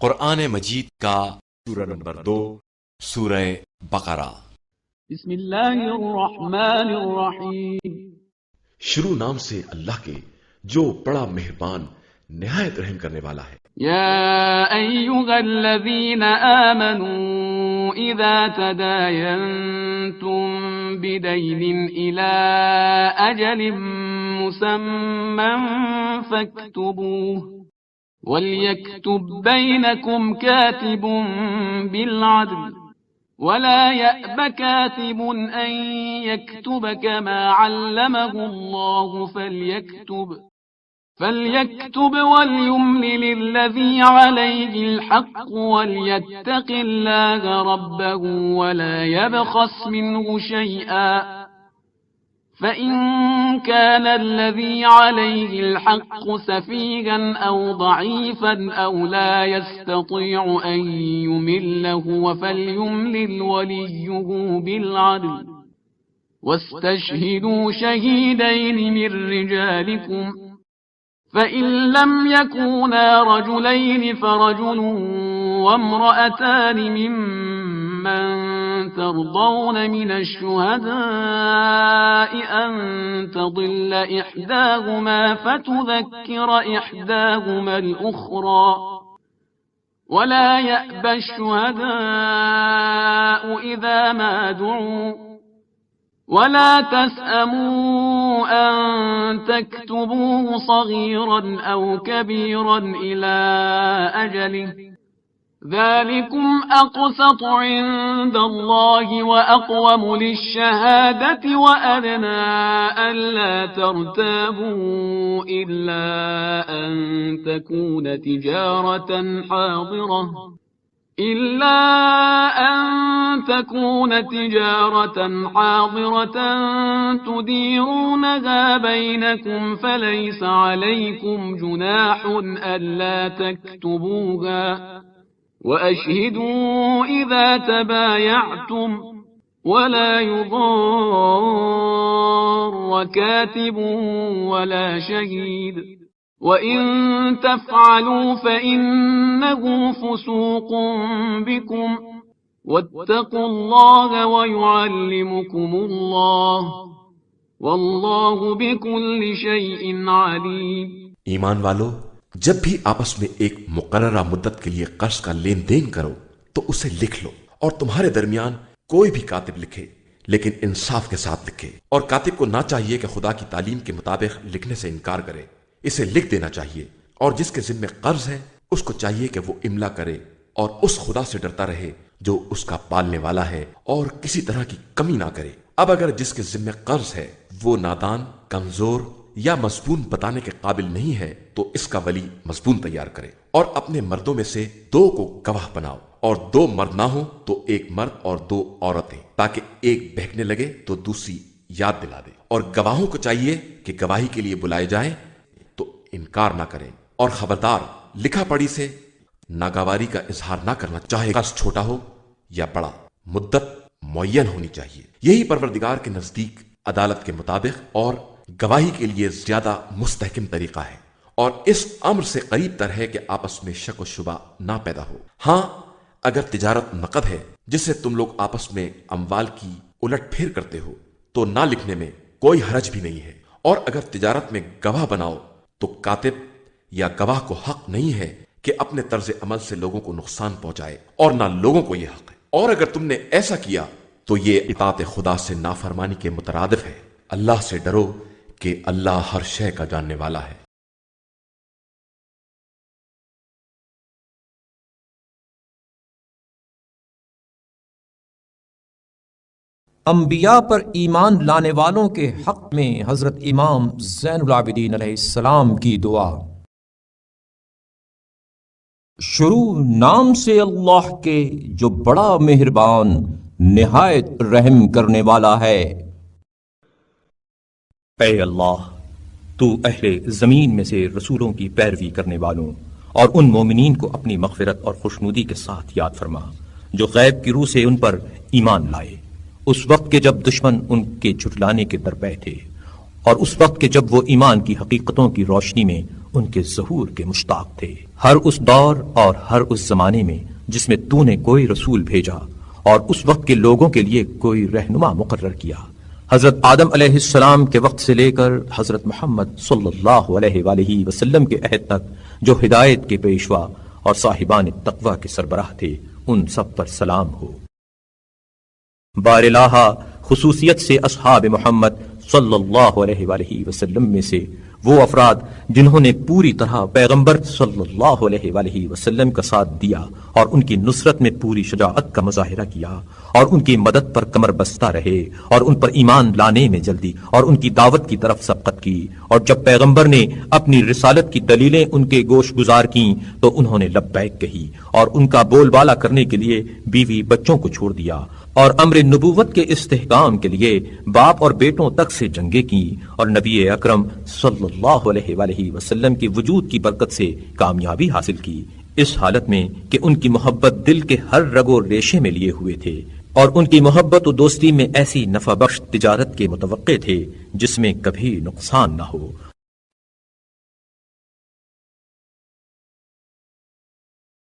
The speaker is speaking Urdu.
قرآن مجید کا سورہ نمبر 2 سورہ بقرہ۔ بسم اللہ الرحمن الرحیم۔ شروع نام سے اللہ کے جو بڑا مہربان نہایت رحم کرنے والا ہے۔ یا ایہا الذین آمنوا اذا تداینتم بدین الی اجل مسمى فاکتبوه وَلْيَكْتُبْ بَيْنَكُمْ كَاتِبٌ بِالْعَدْلِ وَلَا يَأْبَ كَاتِبٌ أَنْ يَكْتُبَ كَمَا عَلَّمَهُ اللَّهُ فَلْيَكْتُبْ وَلْيُمْلِلِ الَّذِي عَلَيْهِ الْحَقُّ وَلْيَتَّقِ اللَّهَ رَبَّهُ وَلَا يَبْخَسْ مِنْهُ شَيْئًا فَإِن كَانَ الَّذِي عَلَيْهِ الْحَقُّ سَفِيهًا أَوْ ضَعِيفًا أَوْ لَا يَسْتَطِيعُ أَن يُمِلَّ فَلْيُمْلِلْ وَلِيُّهُ بِالْعَدْلِ وَاسْتَشْهِدُوا شَهِيدَيْنِ مِن رِّجَالِكُمْ فَإِن لَّمْ يَكُونَا رَجُلَيْنِ فَرَجُلٌ وَامْرَأَتَانِ مِمَّن ترضون من الشهداء أن تضل إحداهما فتذكر إحداهما الأخرى ولا يأبى الشهداء إذا ما دعوا ولا تسأموا أن تكتبوه صغيرا أو كبيرا إلى أجله ذلكم أقسط عند الله وأقوم للشهادة وأدنى ألا ترتابوا إلا أن تكون تجارة حاضرة تديرونها بينكم فليس عليكم جناح ألا تكتبوها وَأَشْهِدُوا إِذَا تَبَايَعْتُمْ وَلَا يُضَارَّ كَاتِبٌ وَلَا شَهِيدٌ وَإِن تَفْعَلُوا فَإِنَّهُ فُسُوقٌ بِكُمْ وَاتَّقُوا اللَّهَ وَيُعَلِّمُكُمُ اللَّهُ وَاللَّهُ بِكُلِّ شَيْءٍ عَلِيمٌ۔ ایمان والو، جب بھی آپس میں ایک مقررہ مدت کے لیے قرض کا لین دین کرو تو اسے لکھ لو، اور تمہارے درمیان کوئی بھی کاتب لکھے لیکن انصاف کے ساتھ لکھے، اور کاتب کو نہ چاہیے کہ خدا کی تعلیم کے مطابق لکھنے سے انکار کرے، اسے لکھ دینا چاہیے، اور جس کے ذمہ قرض ہے اس کو چاہیے کہ وہ املا کرے اور اس خدا سے ڈرتا رہے جو اس کا پالنے والا ہے، اور کسی طرح کی کمی نہ کرے۔ اب اگر جس کے ذمہ قرض ہے وہ نادان، کمزور یا مضمون بتانے کے قابل نہیں ہے تو اس کا ولی مضمون تیار کرے، اور اپنے مردوں میں سے 2 کو گواہ بناؤ، اور 2 مرد نہ ہو تو 1 مرد اور 2 عورتیں، تاکہ ایک بہکنے لگے تو دوسری یاد دلا دے، اور گواہوں کو چاہیے کہ گواہی کے لیے بلائے جائیں تو انکار نہ کریں، اور خبردار لکھا پڑھی سے ناگواری کا اظہار نہ کرنا، چاہے قرض چھوٹا ہو یا بڑا، مدت معین ہونی چاہیے۔ یہی پروردگار کے نزدیک عدالت کے مطابق اور گواہی کے لیے زیادہ مستحکم طریقہ ہے، اور اس امر سے قریب تر ہے کہ آپس میں شک و شبہ نہ پیدا ہو۔ ہاں، اگر تجارت نقد ہے جس سے تم لوگ آپس میں اموال کی الٹ پھیر کرتے ہو تو نہ لکھنے میں کوئی حرج بھی نہیں ہے، اور اگر تجارت میں گواہ بناؤ تو کاتب یا گواہ کو حق نہیں ہے کہ اپنے طرز عمل سے لوگوں کو نقصان پہنچائے، اور نہ لوگوں کو یہ حق ہے، اور اگر تم نے ایسا کیا تو یہ اطاعت خدا سے نافرمانی کے مترادف ہے۔ اللہ سے ڈرو کہ اللہ ہر شے کا جاننے والا ہے۔ انبیاء پر ایمان لانے والوں کے حق میں حضرت امام زین العابدین علیہ السلام کی دعا۔ شروع نام سے اللہ کے جو بڑا مہربان نہایت رحم کرنے والا ہے۔ اے اللہ، تو اہل زمین میں سے رسولوں کی پیروی کرنے والوں اور ان مومنین کو اپنی مغفرت اور خوشنودی کے ساتھ یاد فرما جو غیب کی روح سے ان پر ایمان لائے، اس وقت کے جب دشمن ان کے جھٹلانے کے درپے تھے، اور اس وقت کے جب وہ ایمان کی حقیقتوں کی روشنی میں ان کے ظہور کے مشتاق تھے۔ ہر اس دور اور ہر اس زمانے میں جس میں تو نے کوئی رسول بھیجا اور اس وقت کے لوگوں کے لیے کوئی رہنما مقرر کیا، حضرت آدم علیہ السلام کے وقت سے لے کر حضرت محمد صلی اللہ علیہ وآلہ وسلم کے عہد تک جو ہدایت کے پیشوا اور صاحبان تقوی کے سربراہ تھے، ان سب پر سلام ہو۔ بار الہ خصوصیت سے اصحاب محمد صلی اللہ علیہ وآلہ وسلم میں سے وہ افراد جنہوں نے پوری طرح پیغمبر صلی اللہ علیہ وآلہ وسلم کا ساتھ دیا اور ان کی نصرت میں پوری شجاعت کا مظاہرہ کیا اور ان کی مدد پر کمر بستہ رہے اور ان پر ایمان لانے میں جلدی اور ان کی دعوت کی طرف سبقت کی، اور جب پیغمبر نے اپنی رسالت کی دلیلیں ان کے گوش گزار کیں تو انہوں نے لبیک کہی اور ان کا بول بالا کرنے کے لیے بیوی بچوں کو چھوڑ دیا اور امر نبوت کے استحکام کے لیے باپ اور بیٹوں تک سے جنگیں کی اور نبی اکرم صلی اللہ علیہ وآلہ وسلم کے وجود کی برکت سے کامیابی حاصل کی، اس حالت میں کہ ان کی محبت دل کے ہر رگ و ریشے میں لیے ہوئے تھے اور ان کی محبت و دوستی میں ایسی نفع بخش تجارت کے متوقع تھے جس میں کبھی نقصان نہ ہو